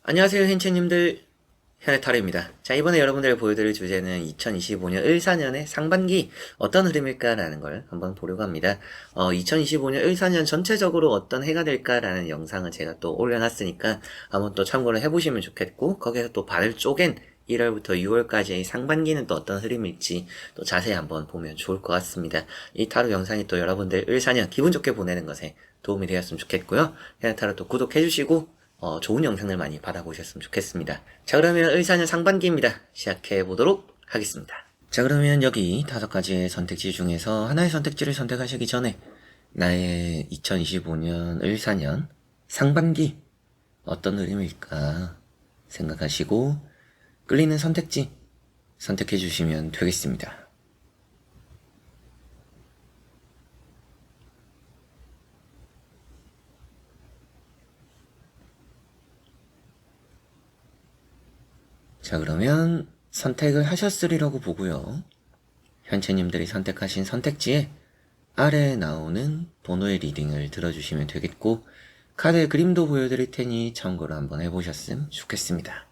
안녕하세요, hen채님들. 현해타로입니다. 자, 이번에 여러분들 보여드릴 주제는 2025년 을사년의 상반기 어떤 흐름일까라는 걸 한번 보려고 합니다. 2025년 을사년 전체적으로 어떤 해가 될까라는 영상을 제가 또 올려놨으니까 한번 또 참고를 해보시면 좋겠고, 거기에서 또 반을 쪼갠 1월부터 6월까지의 상반기는 또 어떤 흐름일지 또 자세히 한번 보면 좋을 것 같습니다. 이 타로 영상이 또 여러분들 을사년 기분 좋게 보내는 것에 도움이 되었으면 좋겠고요. 현해타로 또 구독해주시고 좋은 영상을 많이 받아보셨으면 좋겠습니다. 자, 그러면 을사년 상반기입니다. 시작해보도록 하겠습니다. 자, 그러면 여기 5가지의 선택지 중에서 하나의 선택지를 선택하시기 전에 나의 2025년 을사년 상반기 어떤 흐름일까 생각하시고 끌리는 선택지 선택해 주시면 되겠습니다. 자, 그러면 선택을 하셨으리라고 보고요. 현채님들이 선택하신 선택지에 아래에 나오는 번호의 리딩을 들어주시면 되겠고, 카드의 그림도 보여드릴 테니 참고를 한번 해보셨으면 좋겠습니다.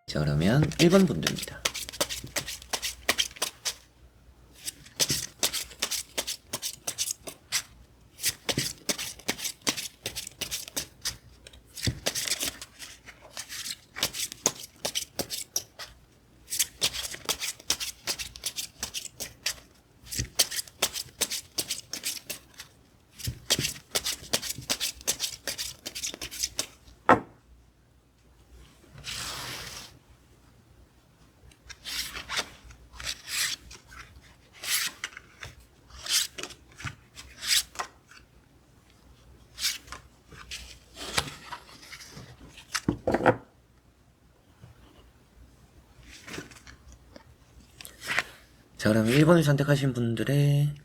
자, 그러면 1번 분들입니다. 자, 그럼 1번을 선택하신 분들의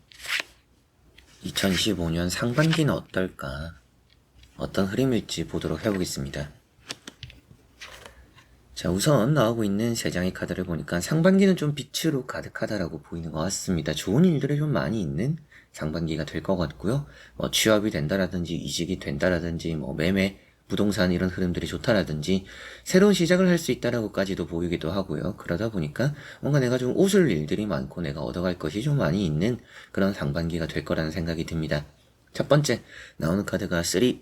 2025년 상반기는 어떨까? 어떤 흐름일지 보도록 해보겠습니다. 자, 우선 나오고 있는 3장의 카드를 보니까 상반기는 좀 빛으로 가득하다라고 보이는 것 같습니다. 좋은 일들이 좀 많이 있는 상반기가 될 것 같고요. 취업이 된다라든지 이직이 된다라든지 매매, 부동산 이런 흐름들이 좋다라든지 새로운 시작을 할 수 있다라고까지도 보이기도 하고요. 그러다 보니까 뭔가 내가 좀 웃을 일들이 많고 내가 얻어갈 것이 좀 많이 있는 그런 상반기가 될 거라는 생각이 듭니다. 첫 번째 나오는 카드가 3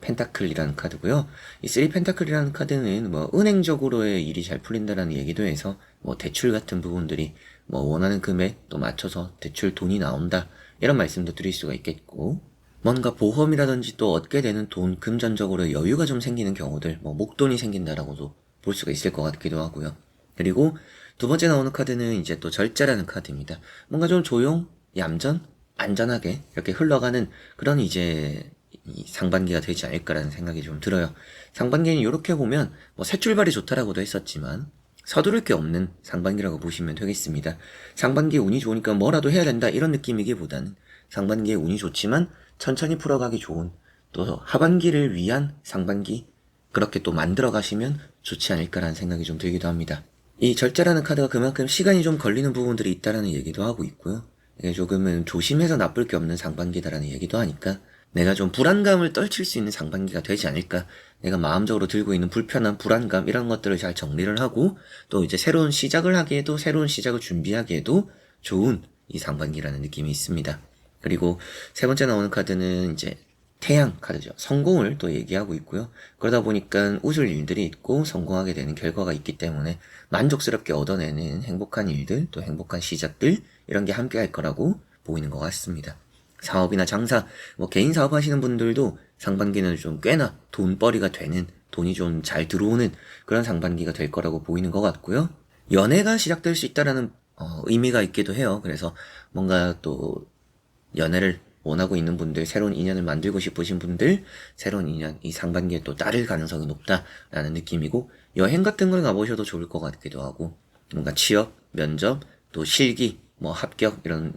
펜타클이라는 카드고요. 이 3 펜타클이라는 카드는 은행적으로의 일이 잘 풀린다라는 얘기도 해서 대출 같은 부분들이 원하는 금액 또 맞춰서 대출 돈이 나온다 이런 말씀도 드릴 수가 있겠고, 뭔가 보험이라든지 또 얻게 되는 돈, 금전적으로 여유가 좀 생기는 경우들, 목돈이 생긴다라고도 볼 수가 있을 것 같기도 하고요. 그리고 두 번째 나오는 카드는 이제 또 절제라는 카드입니다. 뭔가 좀 조용, 얌전, 안전하게 이렇게 흘러가는 그런 이제 이 상반기가 되지 않을까라는 생각이 좀 들어요. 상반기는 이렇게 보면 새 출발이 좋다라고도 했었지만 서두를 게 없는 상반기라고 보시면 되겠습니다. 상반기에 운이 좋으니까 뭐라도 해야 된다 이런 느낌이기보다는 상반기에 운이 좋지만 천천히 풀어가기 좋은 또 하반기를 위한 상반기, 그렇게 또 만들어 가시면 좋지 않을까라는 생각이 좀 들기도 합니다. 이 절제라는 카드가 그만큼 시간이 좀 걸리는 부분들이 있다라는 얘기도 하고 있고요. 이게 조금은 조심해서 나쁠 게 없는 상반기다라는 얘기도 하니까 내가 좀 불안감을 떨칠 수 있는 상반기가 되지 않을까. 내가 마음적으로 들고 있는 불편한 불안감 이런 것들을 잘 정리를 하고 또 이제 새로운 시작을 하기에도, 새로운 시작을 준비하기에도 좋은 이 상반기라는 느낌이 있습니다. 그리고 세 번째 나오는 카드는 이제 태양 카드죠. 성공을 또 얘기하고 있고요. 그러다 보니까 웃을 일들이 있고 성공하게 되는 결과가 있기 때문에 만족스럽게 얻어내는 행복한 일들, 또 행복한 시작들 이런 게 함께 할 거라고 보이는 것 같습니다. 사업이나 장사, 개인 사업 하시는 분들도 상반기는 좀 꽤나 돈벌이가 되는, 돈이 좀 잘 들어오는 그런 상반기가 될 거라고 보이는 것 같고요. 연애가 시작될 수 있다라는 의미가 있기도 해요. 그래서 뭔가 또 연애를 원하고 있는 분들, 새로운 인연을 만들고 싶으신 분들, 새로운 인연, 이 상반기에 또 따를 가능성이 높다라는 느낌이고, 여행 같은 걸 가보셔도 좋을 것 같기도 하고, 뭔가 취업, 면접, 또 실기, 뭐 합격, 이런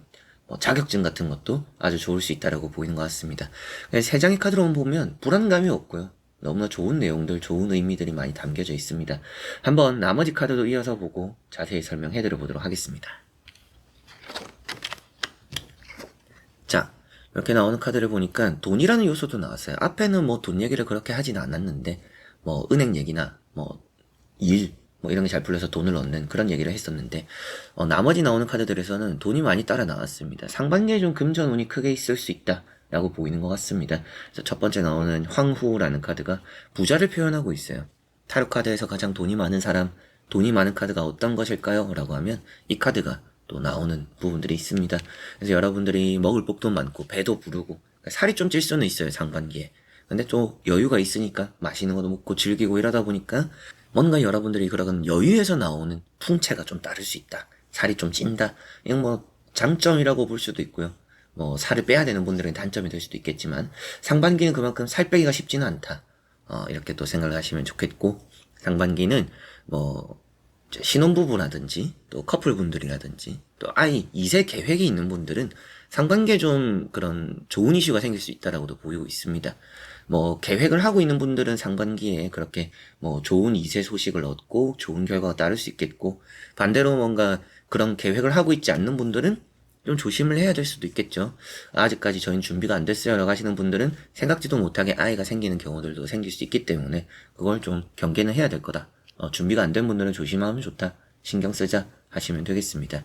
뭐 자격증 같은 것도 아주 좋을 수 있다라고 보이는 것 같습니다. 세 장의 카드로만 보면 불안감이 없고요. 너무나 좋은 내용들, 좋은 의미들이 많이 담겨져 있습니다. 한번 나머지 카드도 이어서 보고 자세히 설명해 드려 보도록 하겠습니다. 자, 이렇게 나오는 카드를 보니까 돈이라는 요소도 나왔어요. 앞에는 뭐 돈 얘기를 그렇게 하진 않았는데, 뭐 은행 얘기나 뭐 일, 뭐 이런 게 잘 풀려서 돈을 얻는 그런 얘기를 했었는데, 나머지 나오는 카드들에서는 돈이 많이 따라 나왔습니다. 상반기에 좀 금전운이 크게 있을 수 있다 라고 보이는 것 같습니다. 그래서 첫 번째 나오는 황후라는 카드가 부자를 표현하고 있어요. 타로 카드에서 가장 돈이 많은 사람, 돈이 많은 카드가 어떤 것일까요? 라고 하면 이 카드가 또 나오는 부분들이 있습니다. 그래서 여러분들이 먹을 복도 많고 배도 부르고 살이 좀 찔 수는 있어요, 상반기에. 근데 또 여유가 있으니까 맛있는 것도 먹고 즐기고 이러다 보니까 뭔가 여러분들이 그런 여유에서 나오는 풍채가 좀 다를 수 있다. 살이 좀 찐다. 이건 뭐 장점이라고 볼 수도 있고요. 뭐 살을 빼야 되는 분들은 단점이 될 수도 있겠지만 상반기는 그만큼 살 빼기가 쉽지는 않다. 이렇게 또 생각을 하시면 좋겠고, 상반기는 뭐 신혼부부라든지 또 커플분들이라든지 또 아이 2세 계획이 있는 분들은 상반기에 좀 그런 좋은 이슈가 생길 수 있다라고도 보이고 있습니다. 뭐 계획을 하고 있는 분들은 상반기에 그렇게 뭐 좋은 2세 소식을 얻고 좋은 결과가 따를 수 있겠고, 반대로 뭔가 그런 계획을 하고 있지 않는 분들은 좀 조심을 해야 될 수도 있겠죠. 아직까지 저희는 준비가 안 됐어요 라고 하시는 분들은 생각지도 못하게 아이가 생기는 경우들도 생길 수 있기 때문에 그걸 좀 경계는 해야 될 거다. 준비가 안 된 분들은 조심하면 좋다. 신경 쓰자 하시면 되겠습니다.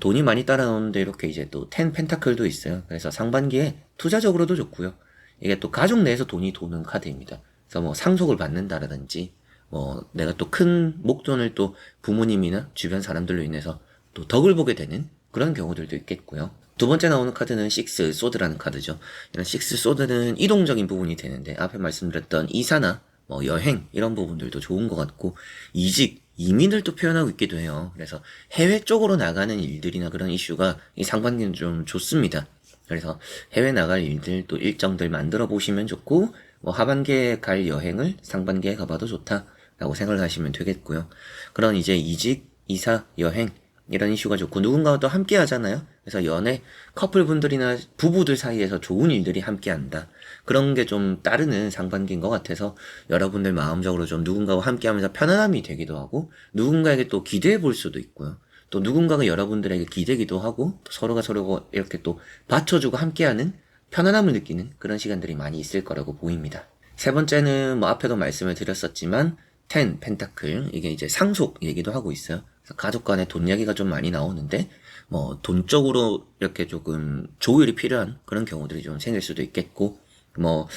돈이 많이 따라 나오는데 이렇게 이제 또 10 펜타클도 있어요. 그래서 상반기에 투자적으로도 좋고요. 이게 또 가족 내에서 돈이 도는 카드입니다. 그래서 뭐 상속을 받는다라든지 뭐 내가 또 큰 목돈을 또 부모님이나 주변 사람들로 인해서 또 덕을 보게 되는 그런 경우들도 있겠고요. 두 번째 나오는 카드는 식스 소드라는 카드죠. 이런 식스 소드는 이동적인 부분이 되는데 앞에 말씀드렸던 이사나 뭐 여행 이런 부분들도 좋은 것 같고, 이직, 이민을 또 표현하고 있기도 해요. 그래서 해외 쪽으로 나가는 일들이나 그런 이슈가 이 상반기는 좀 좋습니다. 그래서 해외 나갈 일들 또 일정들 만들어 보시면 좋고, 뭐 하반기에 갈 여행을 상반기에 가봐도 좋다라고 생각을 하시면 되겠고요. 그런 이제 이직, 이사, 여행 이런 이슈가 좋고, 누군가와 또 함께 하잖아요. 그래서 연애, 커플분들이나 부부들 사이에서 좋은 일들이 함께 한다. 그런 게 좀 따르는 상반기인 것 같아서 여러분들 마음적으로 좀 누군가와 함께 하면서 편안함이 되기도 하고, 누군가에게 또 기대해 볼 수도 있고요. 또 누군가가 여러분들에게 기대기도 하고, 또 서로가 서로 이렇게 또 받쳐주고 함께하는 편안함을 느끼는 그런 시간들이 많이 있을 거라고 보입니다. 세 번째는 뭐 앞에도 말씀을 드렸었지만 10 펜타클, 이게 이제 상속 얘기도 하고 있어요. 그래서 가족 간의 돈 이야기가 좀 많이 나오는데, 뭐 돈 쪽으로 이렇게 조금 조율이 필요한 그런 경우들이 좀 생길 수도 있겠고, 뭐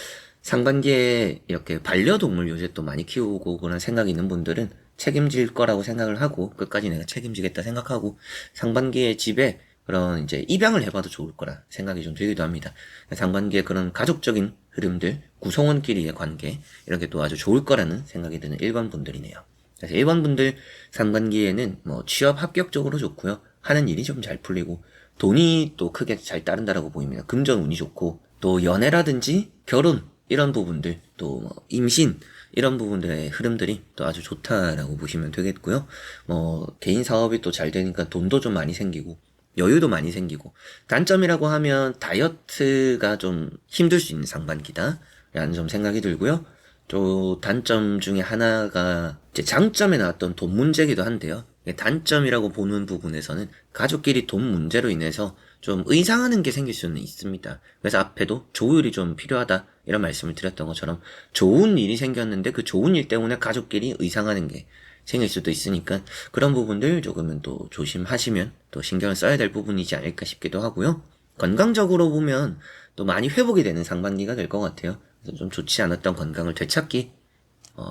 상반기에 이렇게 반려동물 요새 또 많이 키우고 그런 생각이 있는 분들은 책임질 거라고 생각을 하고, 끝까지 내가 책임지겠다 생각하고 상반기에 집에 그런 이제 입양을 해봐도 좋을 거라 생각이 좀 들기도 합니다. 상반기에 그런 가족적인 흐름들, 구성원끼리의 관계 이런 게 또 아주 좋을 거라는 생각이 드는 1번 분들이네요. 그래서 1번 분들 상반기에는 뭐 취업 합격적으로 좋고요. 하는 일이 좀 잘 풀리고 돈이 또 크게 잘 따른다라고 보입니다. 금전 운이 좋고, 또 연애라든지 결혼 이런 부분들, 또 뭐 임신 이런 부분들의 흐름들이 또 아주 좋다라고 보시면 되겠고요. 뭐 개인 사업이 또 잘 되니까 돈도 좀 많이 생기고 여유도 많이 생기고, 단점이라고 하면 다이어트가 좀 힘들 수 있는 상반기다 라는 좀 생각이 들고요. 또 단점 중에 하나가 이제 장점에 나왔던 돈 문제기도 한데요. 단점이라고 보는 부분에서는 가족끼리 돈 문제로 인해서 좀 의상하는 게 생길 수는 있습니다. 그래서 앞에도 조율이 좀 필요하다 이런 말씀을 드렸던 것처럼, 좋은 일이 생겼는데 그 좋은 일 때문에 가족끼리 의상하는 게 생길 수도 있으니까 그런 부분들 조금은 또 조심하시면 또 신경을 써야 될 부분이지 않을까 싶기도 하고요. 건강적으로 보면 또 많이 회복이 되는 상반기가 될 것 같아요. 그래서 좀 좋지 않았던 건강을 되찾기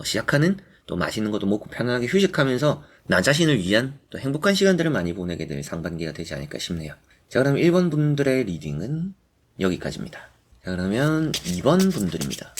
시작하는, 또 맛있는 것도 먹고 편안하게 휴식하면서 나 자신을 위한 또 행복한 시간들을 많이 보내게 될 상반기가 되지 않을까 싶네요. 자, 그럼 1번 분들의 리딩은 여기까지입니다. 자, 그러면 2번 분들입니다.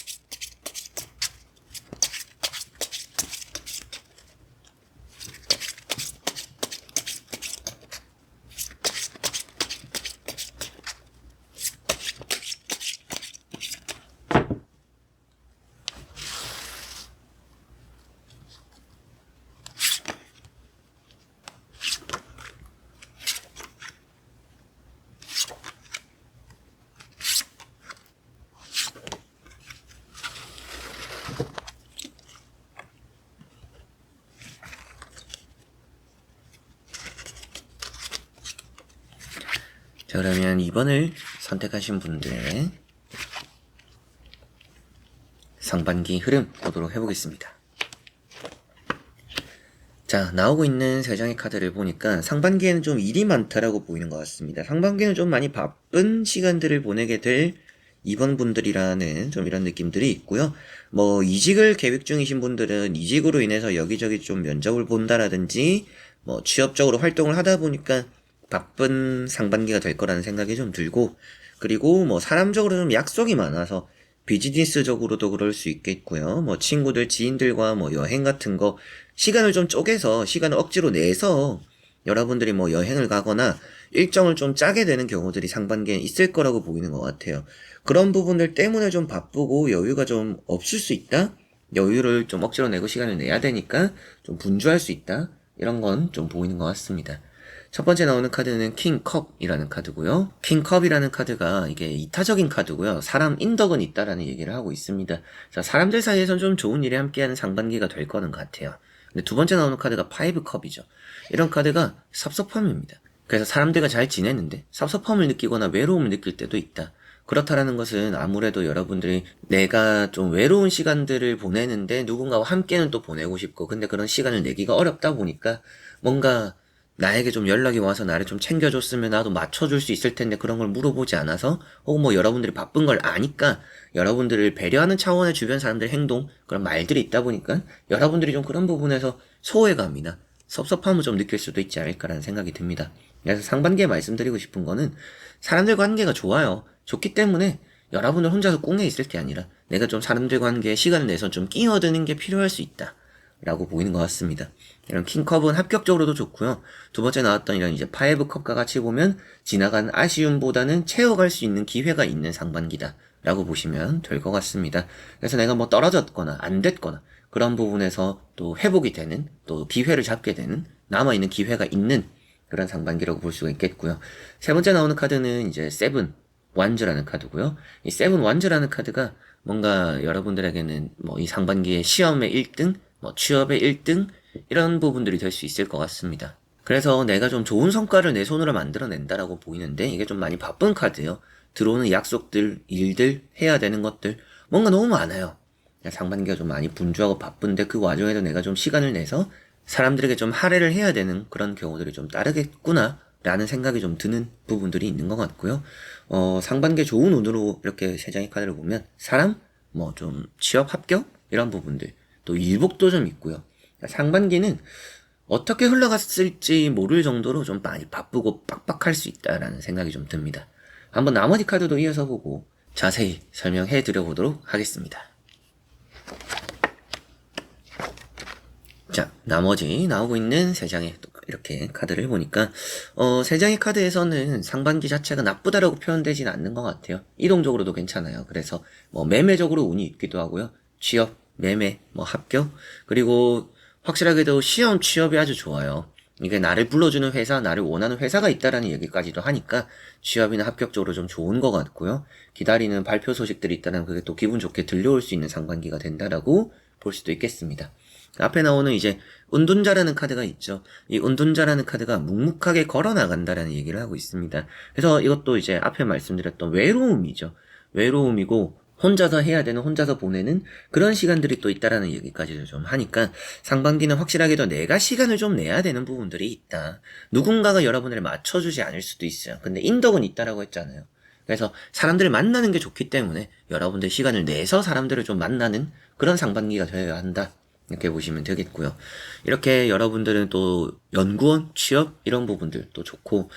자, 그러면 2번을 선택하신 분들의 상반기 흐름 보도록 해보겠습니다. 자, 나오고 있는 3장의 카드를 보니까 상반기에는 좀 일이 많다라고 보이는 것 같습니다. 상반기에는 좀 많이 바쁜 시간들을 보내게 될 2번 분들이라는 좀 이런 느낌들이 있고요. 뭐 이직을 계획 중이신 분들은 이직으로 인해서 여기저기 좀 면접을 본다라든지 뭐 취업적으로 활동을 하다 보니까 바쁜 상반기가 될 거라는 생각이 좀 들고, 그리고 뭐 사람적으로 좀 약속이 많아서 비즈니스적으로도 그럴 수 있겠고요. 뭐 친구들, 지인들과 뭐 여행 같은 거 시간을 좀 쪼개서 시간을 억지로 내서 여러분들이 뭐 여행을 가거나 일정을 좀 짜게 되는 경우들이 상반기에 있을 거라고 보이는 것 같아요. 그런 부분들 때문에 좀 바쁘고 여유가 좀 없을 수 있다? 여유를 좀 억지로 내고 시간을 내야 되니까 좀 분주할 수 있다? 이런 건 좀 보이는 것 같습니다. 첫 번째 나오는 카드는 킹컵이라는 카드고요. 킹컵이라는 카드가 이게 이타적인 카드고요. 사람 인덕은 있다라는 얘기를 하고 있습니다. 자, 사람들 사이에선 좀 좋은 일에 함께하는 상반기가 될 거는 같아요. 근데 두 번째 나오는 카드가 파이브컵이죠. 이런 카드가 섭섭함입니다. 그래서 사람들과 잘 지내는데 섭섭함을 느끼거나 외로움을 느낄 때도 있다. 그렇다라는 것은 아무래도 여러분들이 내가 좀 외로운 시간들을 보내는데 누군가와 함께는 또 보내고 싶고, 근데 그런 시간을 내기가 어렵다 보니까 뭔가 나에게 좀 연락이 와서 나를 좀 챙겨줬으면 나도 맞춰줄 수 있을 텐데 그런 걸 물어보지 않아서, 혹은 뭐 여러분들이 바쁜 걸 아니까 여러분들을 배려하는 차원의 주변 사람들의 행동, 그런 말들이 있다 보니까 여러분들이 좀 그런 부분에서 소외감이나 섭섭함을 좀 느낄 수도 있지 않을까라는 생각이 듭니다. 그래서 상반기에 말씀드리고 싶은 거는 사람들과 관계가 좋아요. 좋기 때문에 여러분들 혼자서 꿍해 있을 게 아니라 내가 좀 사람들과 관계에 시간을 내서 좀 끼어드는 게 필요할 수 있다 라고 보이는 것 같습니다. 이런 킹컵은 합격적으로도 좋고요. 두 번째 나왔던 이런 이제 파이브컵과 같이 보면 지나간 아쉬움보다는 채워갈 수 있는 기회가 있는 상반기다 라고 보시면 될 것 같습니다. 그래서 내가 뭐 떨어졌거나 안 됐거나 그런 부분에서 또 회복이 되는, 또 기회를 잡게 되는, 남아있는 기회가 있는 그런 상반기라고 볼 수가 있겠고요. 세 번째 나오는 카드는 이제 세븐 완즈라는 카드고요. 이 세븐 완즈라는 카드가 뭔가 여러분들에게는 뭐 이 상반기에 시험의 1등, 뭐 취업의 1등 이런 부분들이 될 수 있을 것 같습니다. 그래서 내가 좀 좋은 성과를 내 손으로 만들어낸다라고 보이는데 이게 좀 많이 바쁜 카드예요. 들어오는 약속들, 일들, 해야 되는 것들 뭔가 너무 많아요. 상반기가 좀 많이 분주하고 바쁜데 그 와중에도 내가 좀 시간을 내서 사람들에게 좀 할애를 해야 되는 그런 경우들이 좀 따르겠구나 라는 생각이 좀 드는 부분들이 있는 것 같고요. 상반기에 좋은 운으로 이렇게 세 장의 카드를 보면 사람, 뭐 좀 취업 합격 이런 부분들, 또 일복도 좀 있고요. 상반기는 어떻게 흘러갔을지 모를 정도로 좀 많이 바쁘고 빡빡할 수 있다라는 생각이 좀 듭니다. 한번 나머지 카드도 이어서 보고 자세히 설명해 드려보도록 하겠습니다. 자, 나머지 나오고 있는 세 장의 이렇게 카드를 보니까 세 장의 카드에서는 상반기 자체가 나쁘다라고 표현되진 않는 것 같아요. 이동적으로도 괜찮아요. 그래서 뭐 매매적으로 운이 있기도 하고요. 취업, 매매, 뭐 합격, 그리고 확실하게도 시험 취업이 아주 좋아요. 이게 나를 불러주는 회사, 나를 원하는 회사가 있다라는 얘기까지도 하니까 취업이나 합격적으로 좀 좋은 것 같고요. 기다리는 발표 소식들이 있다면 그게 또 기분 좋게 들려올 수 있는 상반기가 된다라고 볼 수도 있겠습니다. 앞에 나오는 이제 은둔자라는 카드가 있죠. 이 은둔자라는 카드가 묵묵하게 걸어 나간다라는 얘기를 하고 있습니다. 그래서 이것도 이제 앞에 말씀드렸던 외로움이죠. 외로움이고 혼자서 해야 되는, 혼자서 보내는 그런 시간들이 또 있다라는 얘기까지도 좀 하니까 상반기는 확실하게도 내가 시간을 좀 내야 되는 부분들이 있다. 누군가가 여러분을 맞춰주지 않을 수도 있어요. 근데 인덕은 있다라고 했잖아요. 그래서 사람들을 만나는 게 좋기 때문에 여러분들 시간을 내서 사람들을 좀 만나는 그런 상반기가 되어야 한다. 이렇게 보시면 되겠고요. 이렇게 여러분들은 또 연구원, 취업 이런 부분들 또 좋고,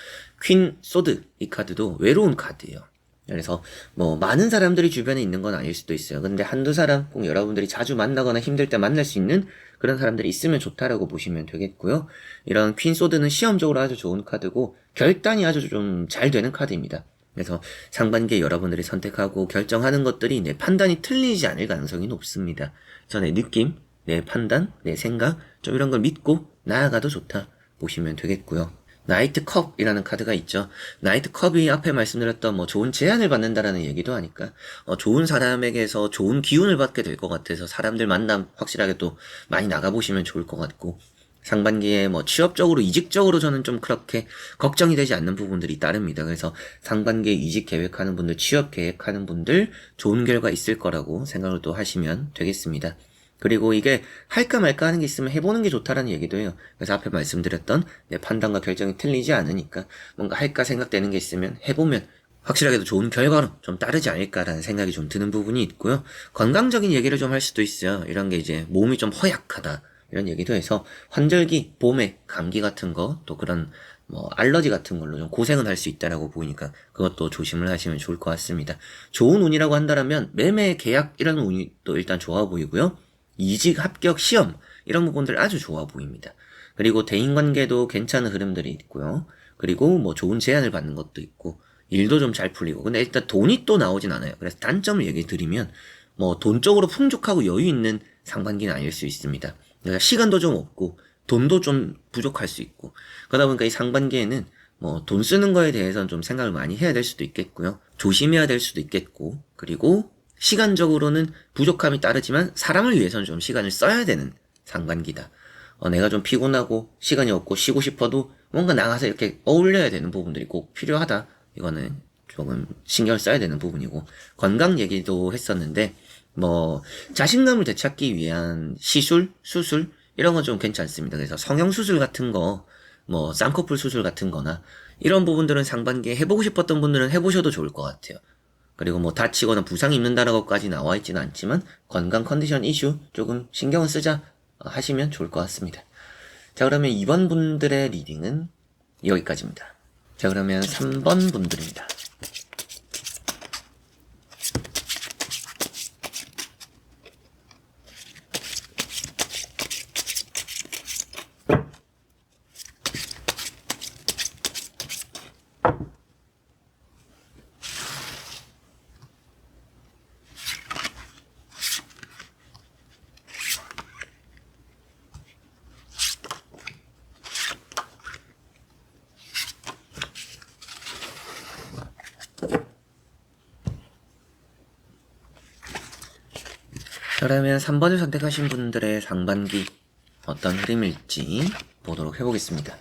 퀸 소드 이 카드도 외로운 카드예요. 그래서 뭐 많은 사람들이 주변에 있는 건 아닐 수도 있어요. 근데 한두 사람, 꼭 여러분들이 자주 만나거나 힘들 때 만날 수 있는 그런 사람들이 있으면 좋다라고 보시면 되겠고요. 이런 퀸 소드는 시험적으로 아주 좋은 카드고 결단이 아주 좀 잘 되는 카드입니다. 그래서 상반기에 여러분들이 선택하고 결정하는 것들이 내 판단이 틀리지 않을 가능성이 높습니다. 그래서 내 느낌, 내 판단, 내 생각, 좀 이런 걸 믿고 나아가도 좋다 보시면 되겠고요. 나이트 컵이라는 카드가 있죠. 나이트 컵이 앞에 말씀드렸던 뭐 좋은 제안을 받는다라는 얘기도 하니까 좋은 사람에게서 좋은 기운을 받게 될 것 같아서 사람들 만남 확실하게 또 많이 나가보시면 좋을 것 같고, 상반기에 뭐 취업적으로, 이직적으로 저는 좀 그렇게 걱정이 되지 않는 부분들이 따릅니다. 그래서 상반기에 이직 계획하는 분들, 취업 계획하는 분들 좋은 결과 있을 거라고 생각을 또 하시면 되겠습니다. 그리고 이게 할까 말까 하는 게 있으면 해보는 게 좋다라는 얘기도 해요. 그래서 앞에 말씀드렸던 내 판단과 결정이 틀리지 않으니까 뭔가 할까 생각되는 게 있으면 해보면 확실하게도 좋은 결과로 좀 따르지 않을까라는 생각이 좀 드는 부분이 있고요. 건강적인 얘기를 좀 할 수도 있어요. 이런 게 이제 몸이 좀 허약하다 이런 얘기도 해서 환절기, 봄에 감기 같은 거, 또 그런 뭐 알러지 같은 걸로 좀 고생은 할 수 있다라고 보이니까 그것도 조심을 하시면 좋을 것 같습니다. 좋은 운이라고 한다면 매매 계약 이런 운이 또 일단 좋아 보이고요. 이직, 합격, 시험 이런 부분들 아주 좋아 보입니다. 그리고 대인관계도 괜찮은 흐름들이 있고요. 그리고 뭐 좋은 제안을 받는 것도 있고 일도 좀 잘 풀리고. 근데 일단 돈이 또 나오진 않아요. 그래서 단점을 얘기 드리면 뭐 돈적으로 풍족하고 여유 있는 상반기는 아닐 수 있습니다. 그러니까 시간도 좀 없고 돈도 좀 부족할 수 있고. 그러다 보니까 이 상반기에는 뭐 돈 쓰는 거에 대해서는 좀 생각을 많이 해야 될 수도 있겠고요. 조심해야 될 수도 있겠고. 그리고 시간적으로는 부족함이 따르지만 사람을 위해서는 좀 시간을 써야 되는 상반기다. 내가 좀 피곤하고 시간이 없고 쉬고 싶어도 뭔가 나가서 이렇게 어울려야 되는 부분들이 꼭 필요하다. 이거는 조금 신경을 써야 되는 부분이고, 건강 얘기도 했었는데 뭐 자신감을 되찾기 위한 시술, 수술 이런 건 좀 괜찮습니다. 그래서 성형수술 같은 거, 뭐 쌍꺼풀 수술 같은 거나 이런 부분들은 상반기에 해보고 싶었던 분들은 해보셔도 좋을 것 같아요. 그리고 뭐 다치거나 부상이 입는다라고까지 나와 있지는 않지만 건강 컨디션 이슈 조금 신경을 쓰자 하시면 좋을 것 같습니다. 자, 그러면 2번 분들의 리딩은 여기까지입니다. 자, 그러면 3번 분들입니다. 그러면 3번을 선택하신 분들의 상반기 어떤 흐름일지 보도록 해보겠습니다.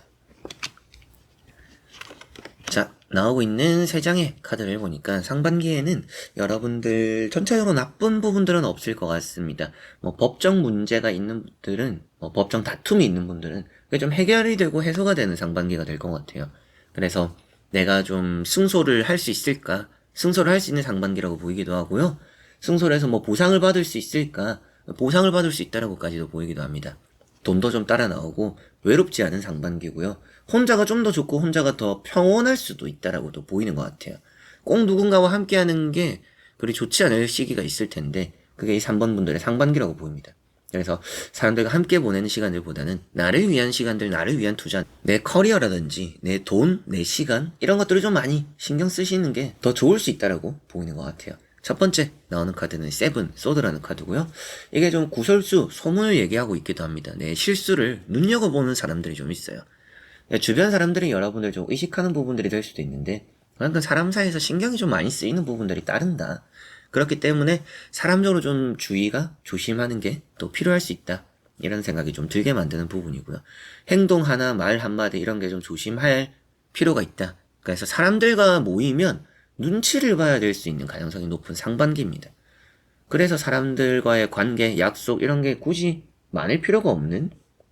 자, 나오고 있는 3장의 카드를 보니까 상반기에는 여러분들 전체적으로 나쁜 부분들은 없을 것 같습니다. 뭐 법정 문제가 있는 분들은, 뭐 법정 다툼이 있는 분들은 그게 좀 해결이 되고 해소가 되는 상반기가 될 것 같아요. 그래서 내가 좀 승소를 할 수 있을까? 승소를 할 수 있는 상반기라고 보이기도 하고요. 승소를 해서 뭐 보상을 받을 수 있을까? 보상을 받을 수 있다라고까지도 보이기도 합니다. 돈도 좀 따라 나오고 외롭지 않은 상반기고요. 혼자가 좀 더 좋고 혼자가 더 평온할 수도 있다라고도 보이는 것 같아요. 꼭 누군가와 함께하는 게 그리 좋지 않을 시기가 있을 텐데 그게 이 3번 분들의 상반기라고 보입니다. 그래서 사람들과 함께 보내는 시간들보다는 나를 위한 시간들, 나를 위한 투자, 내 커리어라든지 내 돈, 내 시간 이런 것들을 좀 많이 신경 쓰시는 게 더 좋을 수 있다라고 보이는 것 같아요. 첫 번째 나오는 카드는 세븐, 소드라는 카드고요. 이게 좀 구설수, 소문을 얘기하고 있기도 합니다. 내 실수를 눈여겨보는 사람들이 좀 있어요. 주변 사람들이 여러분들 좀 의식하는 부분들이 될 수도 있는데 그만큼 사람 사이에서 신경이 좀 많이 쓰이는 부분들이 따른다. 그렇기 때문에 사람적으로 좀 주의가 조심하는 게 또 필요할 수 있다. 이런 생각이 좀 들게 만드는 부분이고요. 행동 하나, 말 한마디 이런 게 좀 조심할 필요가 있다. 그래서 사람들과 모이면 눈치를 봐야 될 수 있는 가능성이 높은 상반기입니다. 그래서 사람들과의 관계, 약속 이런 게 굳이 많을 필요가 없는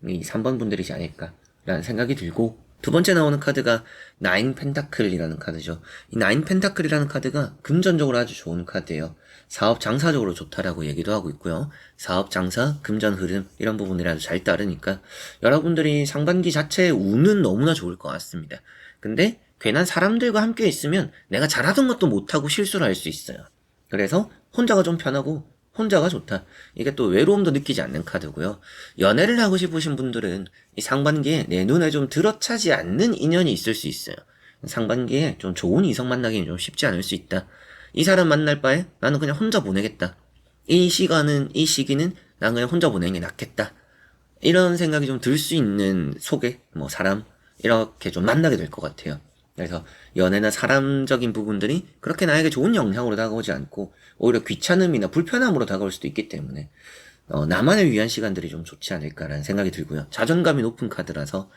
이 3번 분들이지 않을까라는 생각이 들고, 두 번째 나오는 카드가 나인 펜타클이라는 카드죠. 이 나인 펜타클이라는 카드가 금전적으로 아주 좋은 카드예요. 사업 장사적으로 좋다라고 얘기도 하고 있고요. 사업 장사, 금전 흐름 이런 부분들이 아주 잘 따르니까 여러분들이 상반기 자체의 운은 너무나 좋을 것 같습니다. 근데 괜한 사람들과 함께 있으면 내가 잘하던 것도 못하고 실수를 할 수 있어요. 그래서 혼자가 좀 편하고 혼자가 좋다. 이게 또 외로움도 느끼지 않는 카드고요. 연애를 하고 싶으신 분들은 이 상반기에 내 눈에 좀 들어차지 않는 인연이 있을 수 있어요. 상반기에 좀 좋은 이성 만나기는 좀 쉽지 않을 수 있다. 이 사람 만날 바에 나는 그냥 혼자 보내겠다. 이 시기는 난 그냥 혼자 보내는 게 낫겠다. 이런 생각이 좀 들 수 있는 속에 뭐 사람 이렇게 좀 만나게 될 것 같아요. 그래서 연애나 사람적인 부분들이 그렇게 나에게 좋은 영향으로 다가오지 않고 오히려 귀찮음이나 불편함으로 다가올 수도 있기 때문에 나만을 위한 시간들이 좀 좋지 않을까라는 생각이 들고요. 자존감이 높은 카드라서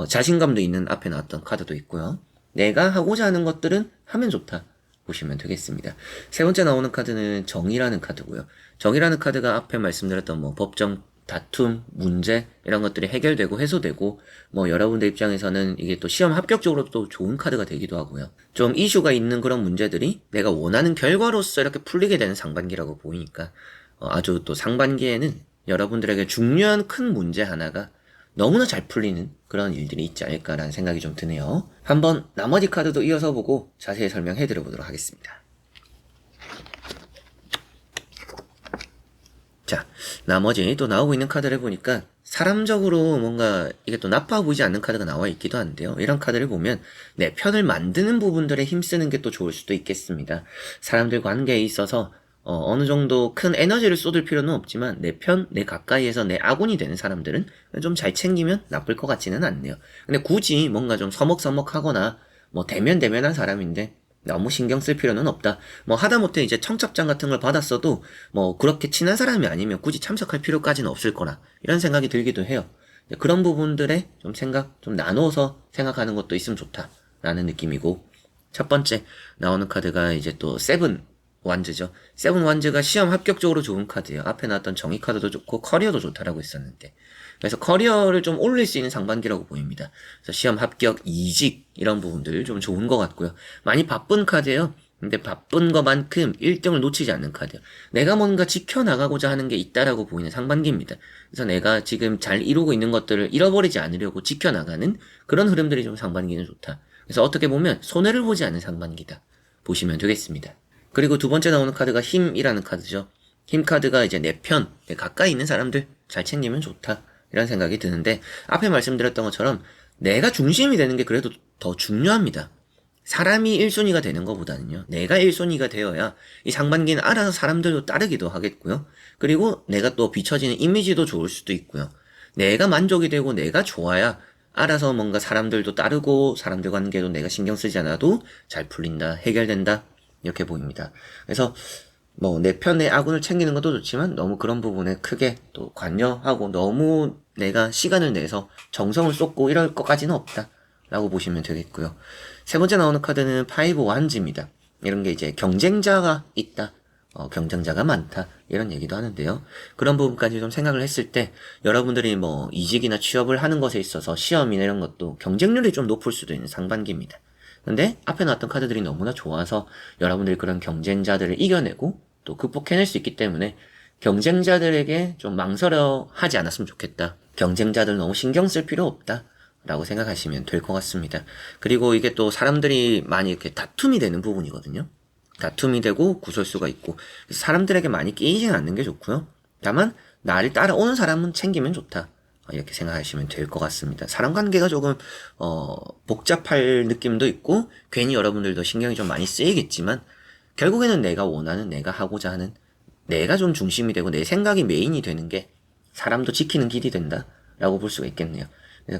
자신감도 있는 앞에 나왔던 카드도 있고요. 내가 하고자 하는 것들은 하면 좋다 보시면 되겠습니다. 세 번째 나오는 카드는 정의라는 카드고요. 정의라는 카드가 앞에 말씀드렸던 뭐 법정 다툼, 문제 이런 것들이 해결되고 해소되고 뭐 여러분들 입장에서는 이게 또 시험 합격적으로 또 좋은 카드가 되기도 하고요. 좀 이슈가 있는 그런 문제들이 내가 원하는 결과로서 이렇게 풀리게 되는 상반기라고 보이니까 아주 또 상반기에는 여러분들에게 중요한 큰 문제 하나가 너무나 잘 풀리는 그런 일들이 있지 않을까라는 생각이 좀 드네요. 한번 나머지 카드도 이어서 보고 자세히 설명해 드려보도록 하겠습니다. 자, 나머지 또 나오고 있는 카드를 보니까 사람적으로 뭔가 이게 또 나빠 보이지 않는 카드가 나와 있기도 한데요. 이런 카드를 보면 내 편을 만드는 부분들에 힘쓰는 게 또 좋을 수도 있겠습니다. 사람들 관계에 있어서 어느 정도 큰 에너지를 쏟을 필요는 없지만 내 편, 내 가까이에서 내 아군이 되는 사람들은 좀 잘 챙기면 나쁠 것 같지는 않네요. 근데 굳이 뭔가 좀 서먹서먹하거나 뭐 대면대면한 사람인데 너무 신경 쓸 필요는 없다. 뭐 하다못해 이제 청첩장 같은 걸 받았어도 뭐 그렇게 친한 사람이 아니면 굳이 참석할 필요까지는 없을 거라 이런 생각이 들기도 해요. 그런 부분들에 좀 좀 나눠서 생각하는 것도 있으면 좋다라는 느낌이고, 첫 번째 나오는 카드가 이제 또 세븐 완즈죠. 세븐 완즈가 시험 합격적으로 좋은 카드예요. 앞에 나왔던 정의 카드도 좋고 커리어도 좋다라고 했었는데, 그래서 커리어를 좀 올릴 수 있는 상반기라고 보입니다. 그래서 시험 합격, 이직 이런 부분들 좀 좋은 것 같고요. 많이 바쁜 카드예요. 근데 바쁜 것만큼 1등을 놓치지 않는 카드예요. 내가 뭔가 지켜나가고자 하는 게 있다라고 보이는 상반기입니다. 그래서 내가 지금 잘 이루고 있는 것들을 잃어버리지 않으려고 지켜나가는 그런 흐름들이 좀 상반기는 좋다. 그래서 어떻게 보면 손해를 보지 않는 상반기다 보시면 되겠습니다. 그리고 두 번째 나오는 카드가 힘이라는 카드죠. 힘 카드가 이제 내 편, 내 가까이 있는 사람들 잘 챙기면 좋다 이런 생각이 드는데, 앞에 말씀드렸던 것처럼 내가 중심이 되는 게 그래도 더 중요합니다. 사람이 1순위가 되는 것보다는요, 내가 1순위가 되어야 이 상반기는 알아서 사람들도 따르기도 하겠고요. 그리고 내가 또 비춰지는 이미지도 좋을 수도 있고요. 내가 만족이 되고 내가 좋아야 알아서 뭔가 사람들도 따르고 사람들 관계도 내가 신경 쓰지 않아도 잘 풀린다, 해결된다 이렇게 보입니다. 그래서 뭐 내 편의 아군을 챙기는 것도 좋지만 너무 그런 부분에 크게 또 관여하고 너무 내가 시간을 내서 정성을 쏟고 이럴 것까지는 없다 라고 보시면 되겠고요. 세 번째 나오는 카드는 파이브 완즈입니다. 이런 게 이제 경쟁자가 있다, 경쟁자가 많다 이런 얘기도 하는데요. 그런 부분까지 좀 생각을 했을 때 여러분들이 뭐 이직이나 취업을 하는 것에 있어서 시험이나 이런 것도 경쟁률이 좀 높을 수도 있는 상반기입니다. 근데 앞에 나왔던 카드들이 너무나 좋아서 여러분들이 그런 경쟁자들을 이겨내고 또 극복해낼 수 있기 때문에 경쟁자들에게 좀 망설여 하지 않았으면 좋겠다. 경쟁자들 너무 신경 쓸 필요 없다 라고 생각하시면 될 것 같습니다. 그리고 이게 또 사람들이 많이 이렇게 다툼이 되는 부분이거든요. 다툼이 되고 구설수가 있고, 사람들에게 많이 끼이지는 않는 게 좋고요. 다만 나를 따라오는 사람은 챙기면 좋다 이렇게 생각하시면 될 것 같습니다. 사람 관계가 조금 복잡할 느낌도 있고 괜히 여러분들도 신경이 좀 많이 쓰이겠지만, 결국에는 내가 원하는, 내가 하고자 하는, 내가 좀 중심이 되고 내 생각이 메인이 되는 게 사람도 지키는 길이 된다 라고 볼 수가 있겠네요.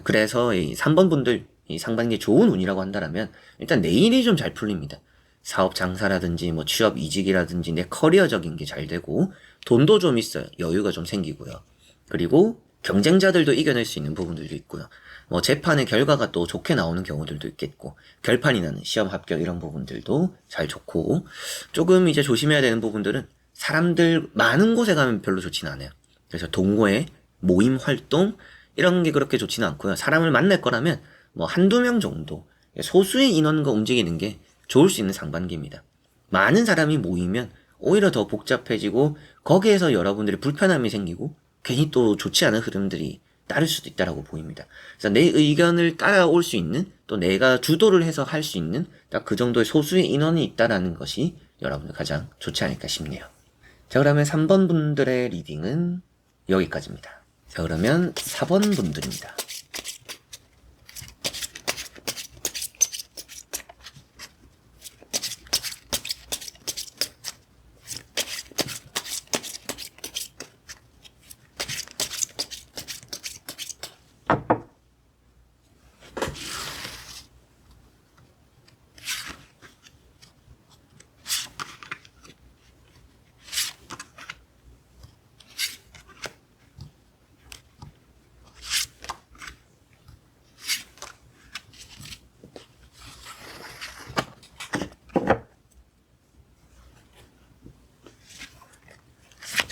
그래서 이 3번 분들 이 상반기에 좋은 운이라고 한다면 일단 내일이 좀 잘 풀립니다. 사업 장사라든지 뭐 취업 이직이라든지 내 커리어적인 게 잘 되고 돈도 좀 있어요. 여유가 좀 생기고요. 그리고 경쟁자들도 이겨낼 수 있는 부분들도 있고요. 뭐 재판의 결과가 또 좋게 나오는 경우들도 있겠고, 결판이 나는 시험 합격 이런 부분들도 잘 좋고, 조금 이제 조심해야 되는 부분들은 사람들 많은 곳에 가면 별로 좋지는 않아요. 그래서 동호회, 모임 활동 이런 게 그렇게 좋지는 않고요. 사람을 만날 거라면 뭐 한두 명 정도 소수의 인원과 움직이는 게 좋을 수 있는 상반기입니다. 많은 사람이 모이면 오히려 더 복잡해지고 거기에서 여러분들이 불편함이 생기고 괜히 또 좋지 않은 흐름들이 따를 수도 있다라고 보입니다. 그래서 내 의견을 따라올 수 있는, 또 내가 주도를 해서 할 수 있는 딱 그 정도의 소수의 인원이 있다라는 것이 여러분들 가장 좋지 않을까 싶네요. 자, 그러면 3번 분들의 리딩은 여기까지입니다. 자, 그러면 4번 분들입니다.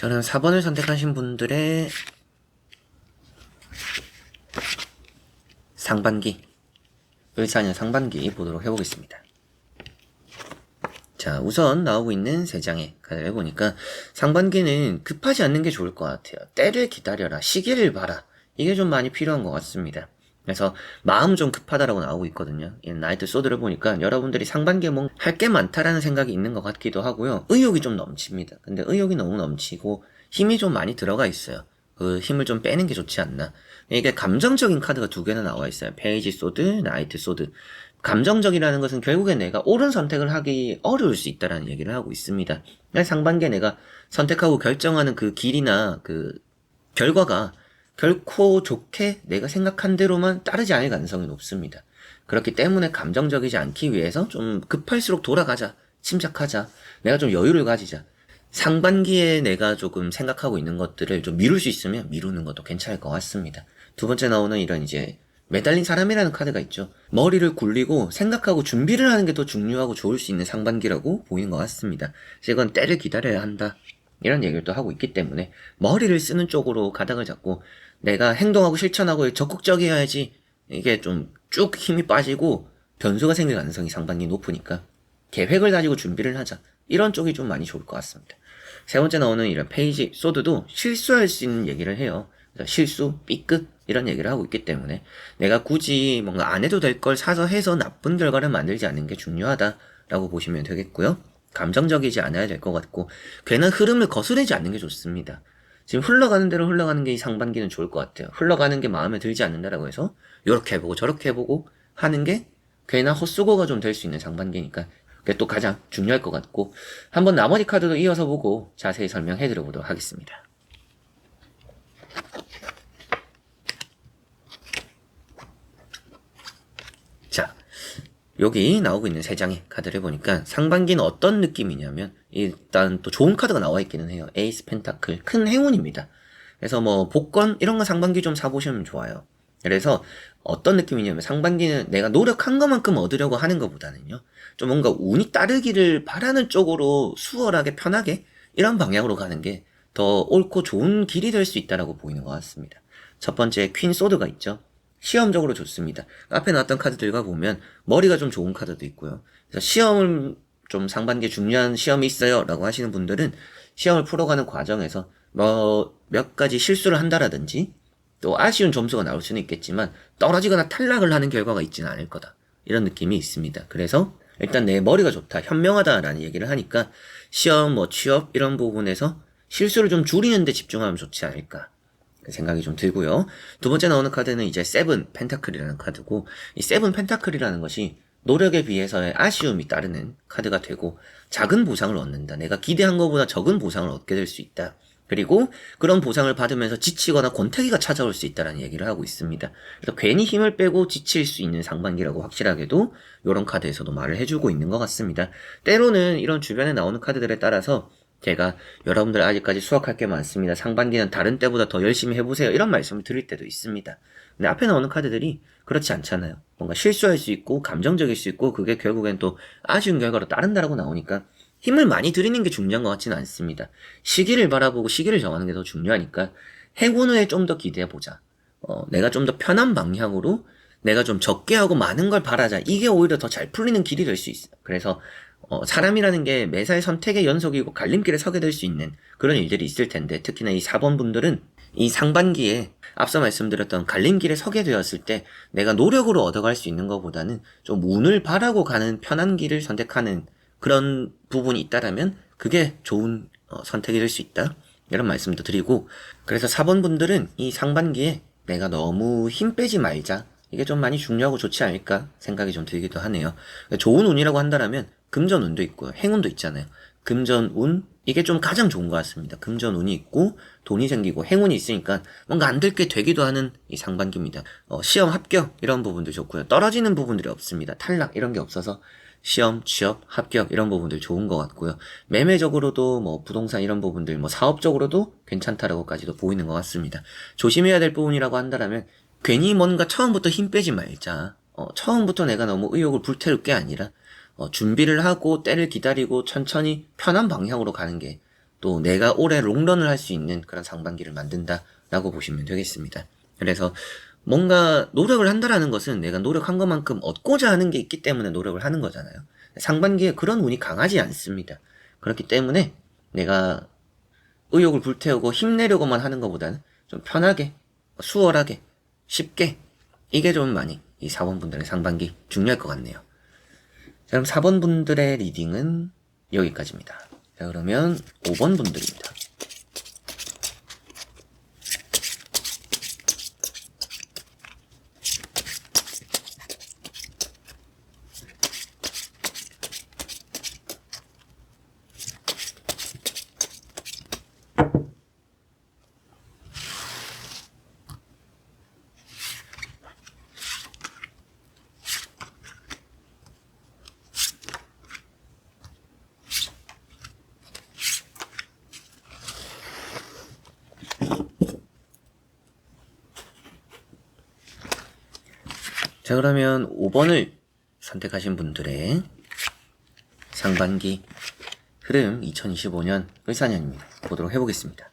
저는 4번을 선택하신 분들의 상반기, 을사년 상반기 보도록 해보겠습니다. 자, 우선 나오고 있는 3장의 카드를 해보니까 상반기는 급하지 않는 게 좋을 것 같아요. 때를 기다려라, 시기를 봐라. 이게 좀 많이 필요한 것 같습니다. 그래서 마음 좀 급하다라고 나오고 있거든요. 이 나이트 소드를 보니까 여러분들이 상반기에 뭐 할 게 많다라는 생각이 있는 것 같기도 하고요. 의욕이 좀 넘칩니다. 근데 의욕이 너무 넘치고 힘이 좀 많이 들어가 있어요. 그 힘을 좀 빼는 게 좋지 않나. 이게 감정적인 카드가 2개나 나와 있어요. 페이지 소드, 나이트 소드. 감정적이라는 것은 결국에 내가 옳은 선택을 하기 어려울 수 있다라는 얘기를 하고 있습니다. 상반기에 내가 선택하고 결정하는 그 길이나 그 결과가 결코 좋게 내가 생각한 대로만 따르지 않을 가능성이 높습니다. 그렇기 때문에 감정적이지 않기 위해서 좀 급할수록 돌아가자, 침착하자, 내가 좀 여유를 가지자. 상반기에 내가 조금 생각하고 있는 것들을 좀 미룰 수 있으면 미루는 것도 괜찮을 것 같습니다. 두 번째 나오는 이런 이제 매달린 사람이라는 카드가 있죠. 머리를 굴리고 생각하고 준비를 하는 게 더 중요하고 좋을 수 있는 상반기라고 보이는 것 같습니다. 이건 때를 기다려야 한다. 이런 얘기를 또 하고 있기 때문에 머리를 쓰는 쪽으로 가닥을 잡고 내가 행동하고 실천하고 적극적이어야지 이게 좀 쭉 힘이 빠지고 변수가 생길 가능성이 상반기 높으니까 계획을 가지고 준비를 하자. 이런 쪽이 좀 많이 좋을 것 같습니다. 세 번째 나오는 이런 페이지 소드도 실수할 수 있는 얘기를 해요. 실수, 삐끗 이런 얘기를 하고 있기 때문에 내가 굳이 뭔가 안 해도 될 걸 사서 해서 나쁜 결과를 만들지 않는 게 중요하다라고 보시면 되겠고요. 감정적이지 않아야 될 것 같고 괜한 흐름을 거스르지 않는 게 좋습니다. 지금 흘러가는 대로 흘러가는 게 이 상반기는 좋을 것 같아요. 흘러가는 게 마음에 들지 않는다라고 해서 이렇게 해보고 저렇게 해보고 하는 게 괜한 헛수고가 좀 될 수 있는 상반기니까 그게 또 가장 중요할 것 같고 한번 나머지 카드도 이어서 보고 자세히 설명해 드려보도록 하겠습니다. 자, 여기 나오고 있는 3장의 카드를 보니까 상반기는 어떤 느낌이냐면 일단 또 좋은 카드가 나와 있기는 해요. 에이스 펜타클, 큰 행운입니다. 그래서 뭐 복권 이런 거 상반기 좀 사보시면 좋아요. 그래서 어떤 느낌이냐면 상반기는 내가 노력한 것만큼 얻으려고 하는 것보다는요. 좀 뭔가 운이 따르기를 바라는 쪽으로 수월하게 편하게 이런 방향으로 가는 게 더 옳고 좋은 길이 될 수 있다라고 보이는 것 같습니다. 첫 번째 퀸 소드가 있죠. 시험적으로 좋습니다. 앞에 나왔던 카드들과 보면 머리가 좀 좋은 카드도 있고요. 그래서 시험을 좀 상반기에 중요한 시험이 있어요 라고 하시는 분들은 시험을 풀어가는 과정에서 뭐 몇 가지 실수를 한다라든지 또 아쉬운 점수가 나올 수는 있겠지만 떨어지거나 탈락을 하는 결과가 있지는 않을 거다. 이런 느낌이 있습니다. 그래서 일단 내 머리가 좋다, 현명하다라는 얘기를 하니까 시험, 뭐 취업 이런 부분에서 실수를 좀 줄이는 데 집중하면 좋지 않을까 생각이 좀 들고요. 두 번째 나오는 카드는 이제 세븐 펜타클이라는 카드고 이 세븐 펜타클이라는 것이 노력에 비해서의 아쉬움이 따르는 카드가 되고 작은 보상을 얻는다. 내가 기대한 것보다 적은 보상을 얻게 될 수 있다. 그리고 그런 보상을 받으면서 지치거나 권태기가 찾아올 수 있다는 얘기를 하고 있습니다. 그래서 괜히 힘을 빼고 지칠 수 있는 상반기라고 확실하게도 이런 카드에서도 말을 해주고 있는 것 같습니다. 때로는 이런 주변에 나오는 카드들에 따라서 제가 여러분들 아직까지 수학할 게 많습니다. 상반기는 다른 때보다 더 열심히 해보세요. 이런 말씀을 드릴 때도 있습니다. 근데 앞에 나오는 카드들이 그렇지 않잖아요. 뭔가 실수할 수 있고 감정적일 수 있고 그게 결국엔 또 아쉬운 결과로 따른다라고 나오니까 힘을 많이 들이는 게 중요한 것 같지는 않습니다. 시기를 바라보고 시기를 정하는 게 더 중요하니까 행운 후에 좀 더 기대해보자. 내가 좀 더 편한 방향으로 내가 좀 적게 하고 많은 걸 바라자. 이게 오히려 더 잘 풀리는 길이 될 수 있어요. 그래서 사람이라는 게 매사에 선택의 연속이고 갈림길에 서게 될 수 있는 그런 일들이 있을 텐데 특히나 이 4번 분들은 이 상반기에 앞서 말씀드렸던 갈림길에 서게 되었을 때 내가 노력으로 얻어갈 수 있는 것보다는 좀 운을 바라고 가는 편한 길을 선택하는 그런 부분이 있다라면 그게 좋은 선택이 될 수 있다. 이런 말씀도 드리고 그래서 4번 분들은 이 상반기에 내가 너무 힘 빼지 말자. 이게 좀 많이 중요하고 좋지 않을까 생각이 좀 들기도 하네요. 좋은 운이라고 한다라면 금전운도 있고요. 행운도 있잖아요. 금전운 이게 좀 가장 좋은 것 같습니다. 금전운이 있고 돈이 생기고 행운이 있으니까 뭔가 안 될 게 되기도 하는 이 상반기입니다. 시험 합격 이런 부분도 좋고요. 떨어지는 부분들이 없습니다. 탈락 이런 게 없어서 시험, 취업, 합격 이런 부분들 좋은 것 같고요. 매매적으로도 뭐 부동산 이런 부분들 뭐 사업적으로도 괜찮다라고까지도 보이는 것 같습니다. 조심해야 될 부분이라고 한다면 괜히 뭔가 처음부터 힘 빼지 말자. 처음부터 내가 너무 의욕을 불태울 게 아니라 준비를 하고 때를 기다리고 천천히 편한 방향으로 가는 게 또 내가 올해 롱런을 할 수 있는 그런 상반기를 만든다라고 보시면 되겠습니다. 그래서 뭔가 노력을 한다라는 것은 내가 노력한 것만큼 얻고자 하는 게 있기 때문에 노력을 하는 거잖아요. 상반기에 그런 운이 강하지 않습니다. 그렇기 때문에 내가 의욕을 불태우고 힘내려고만 하는 것보다는 좀 편하게, 수월하게, 쉽게, 이게 좀 많이 이 4번 분들의 상반기 중요할 것 같네요. 자, 그럼 4번 분들의 리딩은 여기까지입니다. 자, 그러면 5번 분들입니다. 자, 그러면 5번을 선택하신 분들의 상반기 흐름 2025년 을사년입니다. 보도록 해보겠습니다.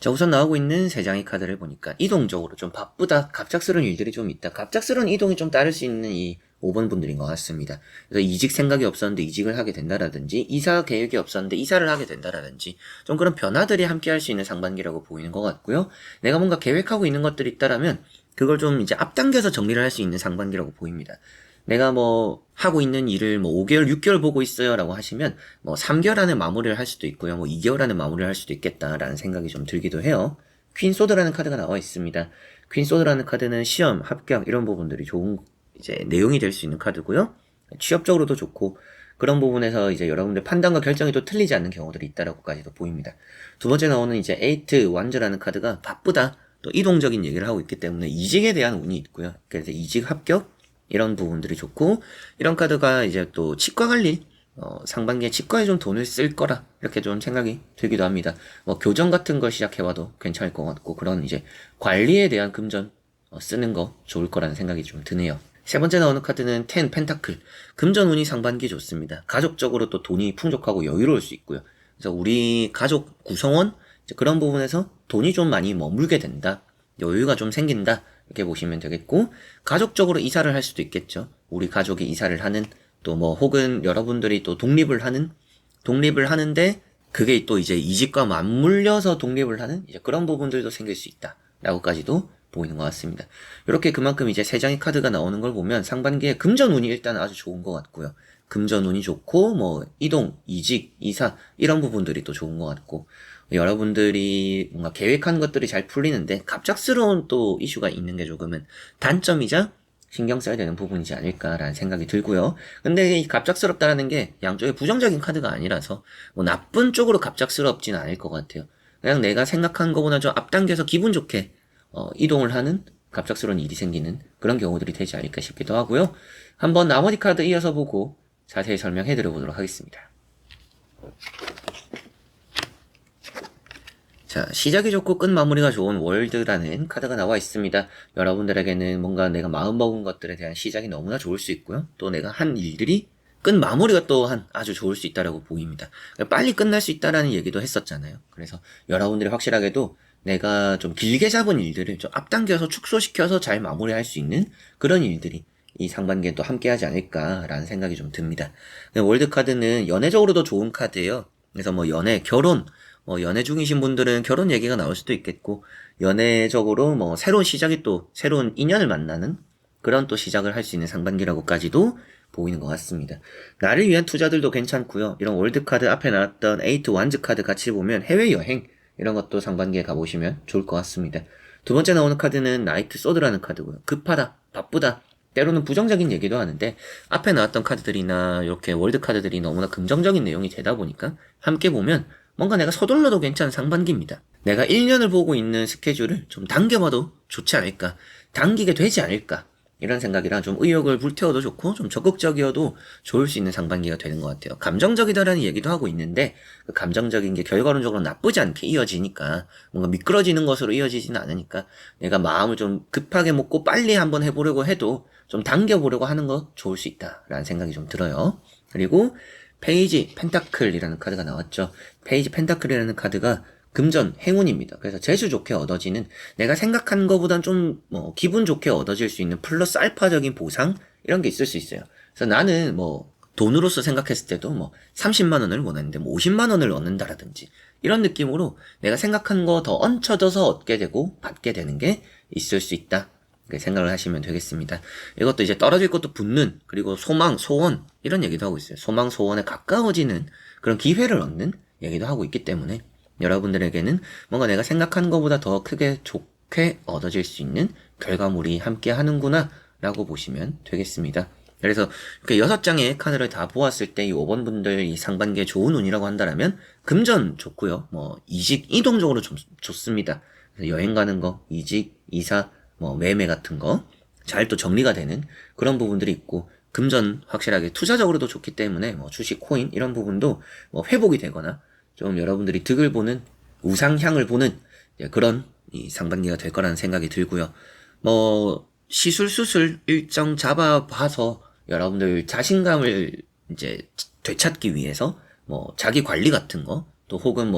자, 우선 나오고 있는 3장의 카드를 보니까 이동적으로 좀 바쁘다, 갑작스러운 일들이 좀 있다, 갑작스러운 이동이 좀 따를 수 있는 이 5번 분들인 것 같습니다. 그래서 이직 생각이 없었는데 이직을 하게 된다라든지, 이사 계획이 없었는데 이사를 하게 된다라든지, 좀 그런 변화들이 함께 할 수 있는 상반기라고 보이는 것 같고요. 내가 뭔가 계획하고 있는 것들이 있다라면 그걸 좀 이제 앞당겨서 정리를 할 수 있는 상반기라고 보입니다. 내가 뭐 하고 있는 일을 뭐 5개월, 6개월 보고 있어요 라고 하시면 뭐 3개월 안에 마무리를 할 수도 있고요. 뭐 2개월 안에 마무리를 할 수도 있겠다라는 생각이 좀 들기도 해요. 퀸 소드라는 카드가 나와 있습니다. 퀸 소드라는 카드는 시험, 합격 이런 부분들이 좋은 이제 내용이 될 수 있는 카드고요. 취업적으로도 좋고 그런 부분에서 이제 여러분들 판단과 결정이 또 틀리지 않는 경우들이 있다라고까지도 보입니다. 두 번째 나오는 이제 에이트 완즈라는 카드가 바쁘다, 또 이동적인 얘기를 하고 있기 때문에 이직에 대한 운이 있고요. 그래서 이직 합격 이런 부분들이 좋고, 이런 카드가 이제 또 치과 관리, 상반기에 치과에 좀 돈을 쓸 거라 이렇게 좀 생각이 들기도 합니다. 뭐 교정 같은 걸 시작해봐도 괜찮을 것 같고, 그런 이제 관리에 대한 금전 쓰는 거 좋을 거라는 생각이 좀 드네요. 세 번째 나오는 카드는 10 펜타클. 금전 운이 상반기 좋습니다. 가족적으로 또 돈이 풍족하고 여유로울 수 있고요. 그래서 우리 가족 구성원 그런 부분에서 돈이 좀 많이 머물게 된다, 여유가 좀 생긴다 이렇게 보시면 되겠고, 가족적으로 이사를 할 수도 있겠죠. 우리 가족이 이사를 하는, 또 뭐 혹은 여러분들이 또 독립을 하는데 그게 또 이제 이직과 맞물려서 독립을 하는 이제 그런 부분들도 생길 수 있다 라고까지도 보이는 것 같습니다. 이렇게 그만큼 이제 3장의 카드가 나오는 걸 보면 상반기에 금전운이 일단 아주 좋은 것 같고요. 금전운이 좋고 뭐 이동, 이직, 이사 이런 부분들이 또 좋은 것 같고, 여러분들이 뭔가 계획한 것들이 잘 풀리는데 갑작스러운 또 이슈가 있는 게 조금은 단점이자 신경 써야 되는 부분이지 않을까라는 생각이 들고요. 근데 이 갑작스럽다라는 게 양쪽에 부정적인 카드가 아니라서 뭐 나쁜 쪽으로 갑작스럽진 않을 것 같아요. 그냥 내가 생각한 것보다 좀 앞당겨서 기분 좋게 이동을 하는 갑작스러운 일이 생기는 그런 경우들이 되지 않을까 싶기도 하고요. 한번 나머지 카드 이어서 보고 자세히 설명해 드려 보도록 하겠습니다. 자, 시작이 좋고 끝 마무리가 좋은 월드라는 카드가 나와 있습니다. 여러분들에게는 뭔가 내가 마음먹은 것들에 대한 시작이 너무나 좋을 수 있고요. 또 내가 한 일들이 끝 마무리가 또한 아주 좋을 수 있다라고 보입니다. 빨리 끝날 수 있다라는 얘기도 했었잖아요. 그래서 여러분들이 확실하게도 내가 좀 길게 잡은 일들을 좀 앞당겨서 축소시켜서 잘 마무리할 수 있는 그런 일들이 이 상반기에 또 함께 하지 않을까라는 생각이 좀 듭니다. 월드 카드는 연애적으로도 좋은 카드예요. 그래서 뭐 연애, 결혼, 연애 중이신 분들은 결혼 얘기가 나올 수도 있겠고, 연애적으로 뭐 새로운 시작이 또 새로운 인연을 만나는 그런 또 시작을 할 수 있는 상반기라고까지도 보이는 것 같습니다. 나를 위한 투자들도 괜찮고요. 이런 월드카드 앞에 나왔던 에이트 완즈 카드 같이 보면 해외여행 이런 것도 상반기에 가보시면 좋을 것 같습니다. 두 번째 나오는 카드는 나이트 소드라는 카드고요. 급하다, 바쁘다, 때로는 부정적인 얘기도 하는데 앞에 나왔던 카드들이나 이렇게 월드카드들이 너무나 긍정적인 내용이 되다 보니까 함께 보면 뭔가 내가 서둘러도 괜찮은 상반기입니다. 내가 1년을 보고 있는 스케줄을 좀 당겨봐도 좋지 않을까, 당기게 되지 않을까, 이런 생각이라 좀 의욕을 불태워도 좋고 좀 적극적이어도 좋을 수 있는 상반기가 되는 것 같아요. 감정적이다라는 얘기도 하고 있는데 그 감정적인 게 결과론적으로 나쁘지 않게 이어지니까, 뭔가 미끄러지는 것으로 이어지지는 않으니까 내가 마음을 좀 급하게 먹고 빨리 한번 해보려고 해도 좀 당겨보려고 하는 거 좋을 수 있다라는 생각이 좀 들어요. 그리고 페이지 펜타클이라는 카드가 나왔죠. 페이지 펜타클이라는 카드가 금전 행운입니다. 그래서 재수 좋게 얻어지는, 내가 생각한 것보단 좀 기분 좋게 얻어질 수 있는 플러스 알파적인 보상 이런 게 있을 수 있어요. 그래서 나는 돈으로서 생각했을 때도 30만 원을 원했는데 50만 원을 얻는다라든지 이런 느낌으로 내가 생각한 거 더 얹혀져서 얻게 되고 받게 되는 게 있을 수 있다. 생각을 하시면 되겠습니다. 이것도 이제 떨어질 것도 붙는, 그리고 소망, 소원 이런 얘기도 하고 있어요. 소망, 소원에 가까워지는 그런 기회를 얻는 얘기도 하고 있기 때문에 여러분들에게는 뭔가 내가 생각한 것보다 더 크게 좋게 얻어질 수 있는 결과물이 함께 하는구나 라고 보시면 되겠습니다. 그래서 이렇게 6장의 카드를 다 보았을 때 이 5번 분들 이 상반기에 좋은 운이라고 한다면 금전 좋고요. 이직, 이동적으로 좀 좋습니다. 그래서 여행 가는 거, 이직, 이사, 매매 같은 거 잘 또 정리가 되는 그런 부분들이 있고, 금전 확실하게 투자적으로도 좋기 때문에 주식, 코인 이런 부분도 회복이 되거나 좀 여러분들이 득을 보는, 우상향을 보는 그런 이 상반기가 될 거라는 생각이 들고요. 시술, 수술 일정 잡아봐서 여러분들 자신감을 이제 되찾기 위해서 자기 관리 같은 거, 또 혹은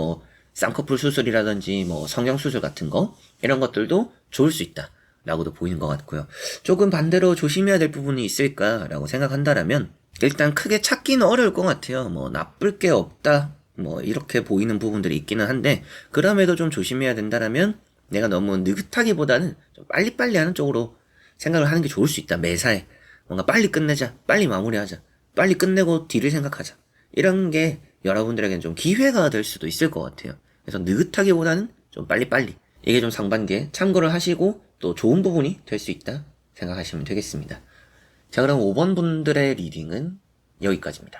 쌍꺼풀 수술이라든지 성형 수술 같은 거 이런 것들도 좋을 수 있다 라고도 보이는 것 같고요. 조금 반대로 조심해야 될 부분이 있을까라고 생각한다면 일단 크게 찾기는 어려울 것 같아요. 나쁠 게 없다 이렇게 보이는 부분들이 있기는 한데, 그럼에도 좀 조심해야 된다라면 내가 너무 느긋하기보다는 좀 빨리빨리 하는 쪽으로 생각을 하는 게 좋을 수 있다. 매사에 뭔가 빨리 끝내자, 빨리 마무리하자, 빨리 끝내고 뒤를 생각하자, 이런 게 여러분들에게는 좀 기회가 될 수도 있을 것 같아요. 그래서 느긋하기보다는 좀 빨리빨리, 이게 좀 상반기에 참고를 하시고 또 좋은 부분이 될 수 있다 생각하시면 되겠습니다. 자, 그럼 5번 분들의 리딩은 여기까지입니다.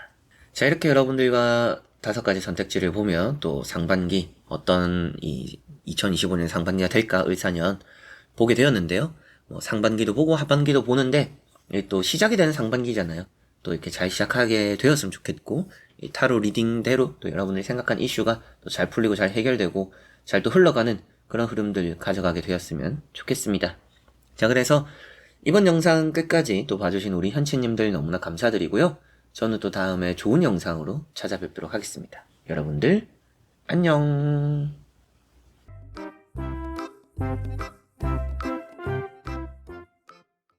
자, 이렇게 여러분들과 5가지 선택지를 보면 또 상반기 어떤 이 2025년 상반기가 될까 을사년 보게 되었는데요. 상반기도 보고 하반기도 보는데 또 시작이 되는 상반기잖아요. 또 이렇게 잘 시작하게 되었으면 좋겠고, 이 타로 리딩대로 또 여러분들이 생각한 이슈가 또 잘 풀리고 잘 해결되고 잘 또 흘러가는 그런 흐름들 가져가게 되었으면 좋겠습니다. 자, 그래서 이번 영상 끝까지 또 봐주신 우리 현치님들 너무나 감사드리고요. 저는 또 다음에 좋은 영상으로 찾아뵙도록 하겠습니다. 여러분들 안녕.